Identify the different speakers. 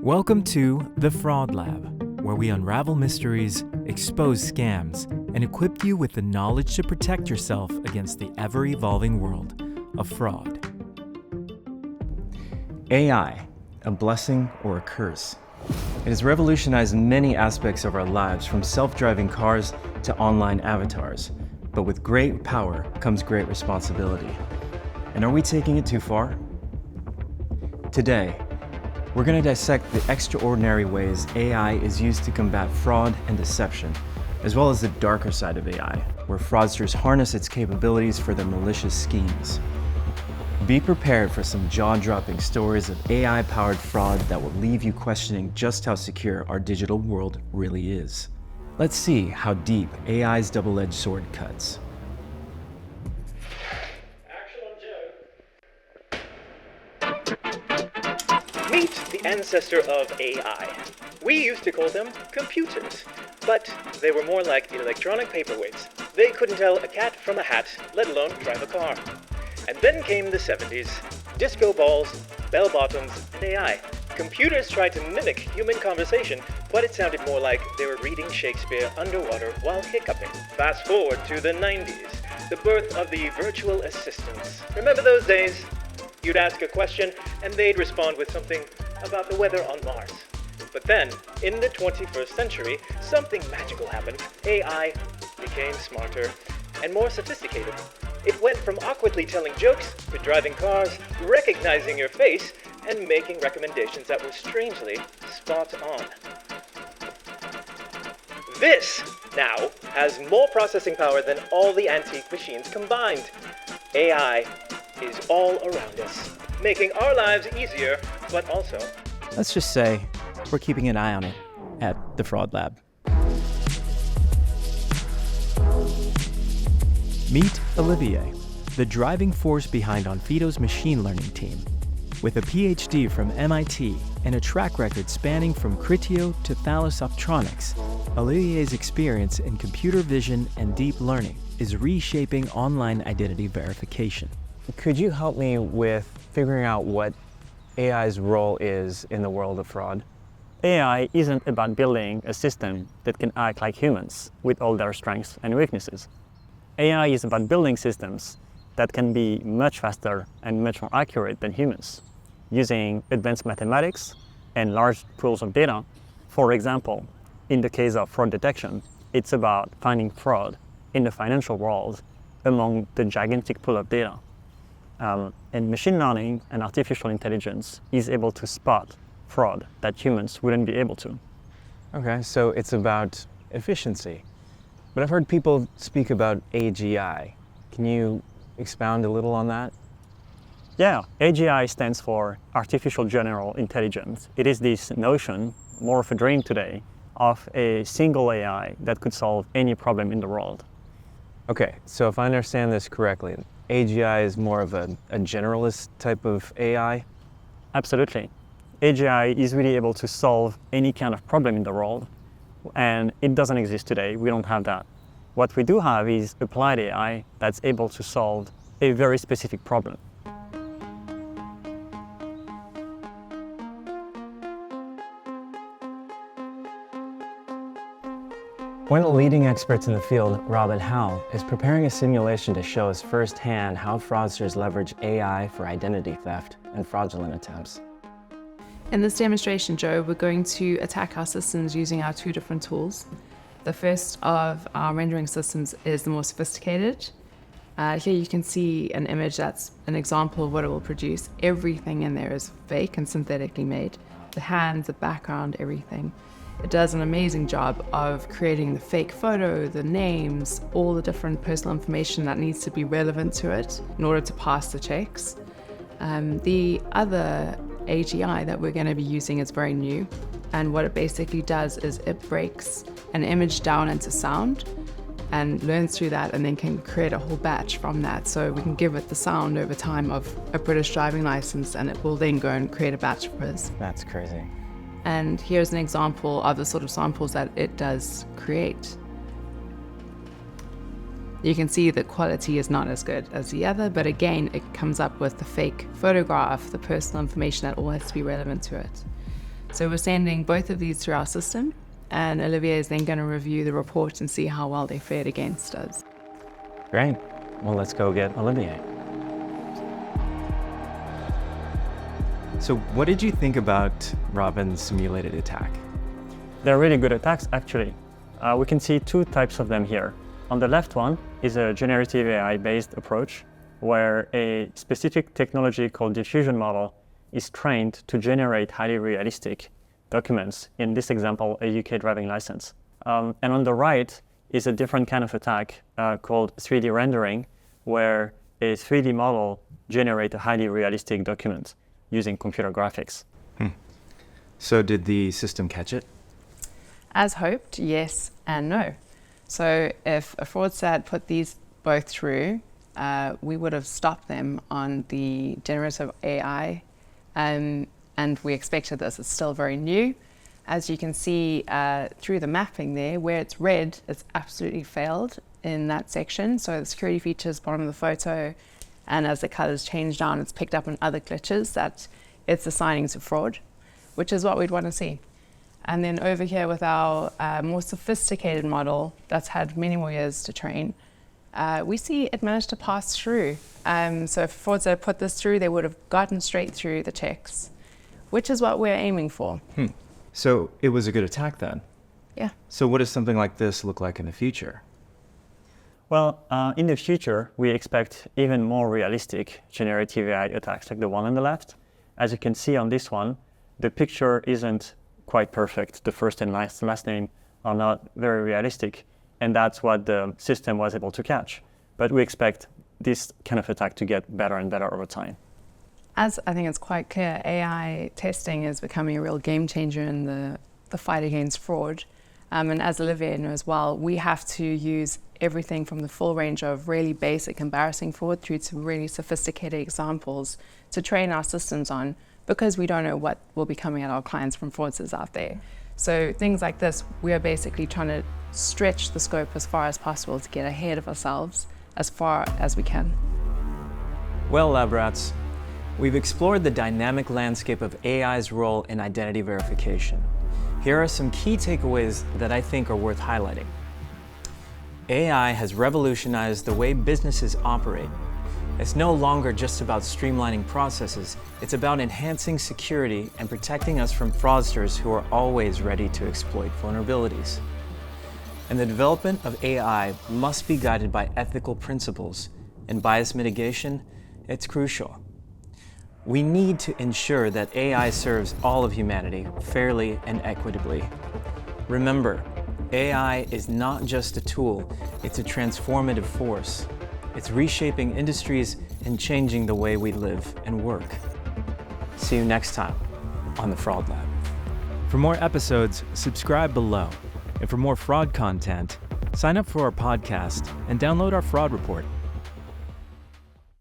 Speaker 1: Welcome to The Fraud Lab, where we unravel mysteries, expose scams, and equip you with the knowledge to protect yourself against the ever-evolving world of fraud.
Speaker 2: AI, a blessing or a curse? It has revolutionized many aspects of our lives, from self-driving cars to online avatars. But with great power comes great responsibility. And are we taking it too far? Today, we're going to dissect the extraordinary ways AI is used to combat fraud and deception, as well as the darker side of AI, where fraudsters harness its capabilities for their malicious schemes. Be prepared for some jaw-dropping stories of AI-powered fraud that will leave you questioning just how secure our digital world really is. Let's see how deep AI's double-edged sword cuts.
Speaker 3: Meet the ancestor of AI. We used to call them computers, but they were more like electronic paperweights. They couldn't tell a cat from a hat, let alone drive a car. And then came the 70s. Disco balls, bell bottoms, and AI. Computers tried to mimic human conversation, but it sounded more like they were reading Shakespeare underwater while hiccuping. Fast forward to the 90s, the birth of the virtual assistants. Remember those days? You'd ask a question, and they'd respond with something about the weather on Mars. But then, in the 21st century, something magical happened. AI became smarter and more sophisticated. It went from awkwardly telling jokes to driving cars, recognizing your face, and making recommendations that were strangely spot on. This, now, has more processing power than all the antique machines combined. AI is all around us, making our lives easier, but also...
Speaker 2: Let's just say we're keeping an eye on it at the Fraud Lab.
Speaker 1: Meet Olivier, the driving force behind Onfido's machine learning team. With a PhD from MIT and a track record spanning from Criteo to Thales Optronics, Olivier's experience in computer vision and deep learning is reshaping online identity verification.
Speaker 2: Could you help me with figuring out what AI's role is in the world of fraud?
Speaker 4: AI isn't about building a system that can act like humans with all their strengths and weaknesses. AI is about building systems that can be much faster and much more accurate than humans, using advanced mathematics and large pools of data. For example, in the case of fraud detection, it's about finding fraud in the financial world among the gigantic pool of data. And machine learning and artificial intelligence is able to spot fraud that humans wouldn't be able to.
Speaker 2: Okay, so it's about efficiency. But I've heard people speak about AGI. Can you expound a little on that?
Speaker 4: Yeah, AGI stands for Artificial General Intelligence. It is this notion, more of a dream today, of a single AI that could solve any problem in the world.
Speaker 2: Okay, so if I understand this correctly, AGI is more of a generalist type of AI?
Speaker 4: Absolutely. AGI is really able to solve any kind of problem in the world, and it doesn't exist today. We don't have that. What we do have is applied AI that's able to solve a very specific problem.
Speaker 2: One of the leading experts in the field, Robin Howell, is preparing a simulation to show us firsthand how fraudsters leverage AI for identity theft and fraudulent attempts.
Speaker 5: In this demonstration, Joe, we're going to attack our systems using our two different tools. The first of our rendering systems is the more sophisticated. Here you can see an image that's an example of what it will produce. Everything in there is fake and synthetically made. The hands, the background, everything. It does an amazing job of creating the fake photo, the names, all the different personal information that needs to be relevant to it in order to pass the checks. The other AGI that we're going to be using is very new, and what it basically does is it breaks an image down into sound and learns through that, and then can create a whole batch from that. So we can give it the sound over time of a British driving license, and it will then go and create a batch for us.
Speaker 2: That's crazy.
Speaker 5: And here's an example of the sort of samples that it does create. You can see the quality is not as good as the other, but again, it comes up with the fake photograph, the personal information that all has to be relevant to it. So we're sending both of these through our system, and Olivier is then going to review the report and see how well they fared against us.
Speaker 4: Great. Well, let's go get Olivier.
Speaker 2: So what did you think about Robin's simulated attack?
Speaker 4: They're really good attacks, actually. We can see two types of them here. On the left one is a generative AI-based approach where a specific technology called diffusion model is trained to generate highly realistic documents, in this example, a UK driving license. And on the right is a different kind of attack called 3D rendering, where a 3D model generates a highly realistic document using computer graphics.
Speaker 2: So did the system catch it?
Speaker 5: As hoped, yes and no. So if a fraudster had put these both through, we would have stopped them on the generative AI, and we expected this. It's still very new. As you can see through the mapping there, where it's red, it's absolutely failed in that section. So the security features, bottom of the photo, and as the colors change down, it's picked up on other glitches that it's assigning to fraud, which is what we'd want to see. And then over here with our more sophisticated model that's had many more years to train, we see it managed to pass through. So if fraudster put this through, they would have gotten straight through the checks, which is what we're aiming for.
Speaker 2: So it was a good attack then?
Speaker 5: Yeah.
Speaker 2: So what does something like this look like in the future?
Speaker 4: Well, in the future, we expect even more realistic generative AI attacks like the one on the left. As you can see on this one, the picture isn't quite perfect. The first and last name are not very realistic, and that's what the system was able to catch. But we expect this kind of attack to get better and better over time.
Speaker 5: As I think it's quite clear, AI testing is becoming a real game changer in the fight against fraud. And as Olivier knows well, we have to use everything from the full range of really basic embarrassing fraud through to really sophisticated examples to train our systems on, because we don't know what will be coming at our clients from fraudsters out there. So things like this, we are basically trying to stretch the scope as far as possible to get ahead of ourselves as far as we can.
Speaker 1: Well, lab rats, we've explored the dynamic landscape of AI's role in identity verification. Here are some key takeaways that I think are worth highlighting. AI has revolutionized the way businesses operate. It's no longer just about streamlining processes, it's about enhancing security and protecting us from fraudsters who are always ready to exploit vulnerabilities. And the development of AI must be guided by ethical principles, and bias mitigation, it's crucial. We need to ensure that AI serves all of humanity fairly and equitably. Remember, AI is not just a tool, it's a transformative force. It's reshaping industries and changing the way we live and work. See you next time on the Fraud Lab.
Speaker 2: For more episodes, subscribe below. And for more fraud content, sign up for our podcast and download our fraud report.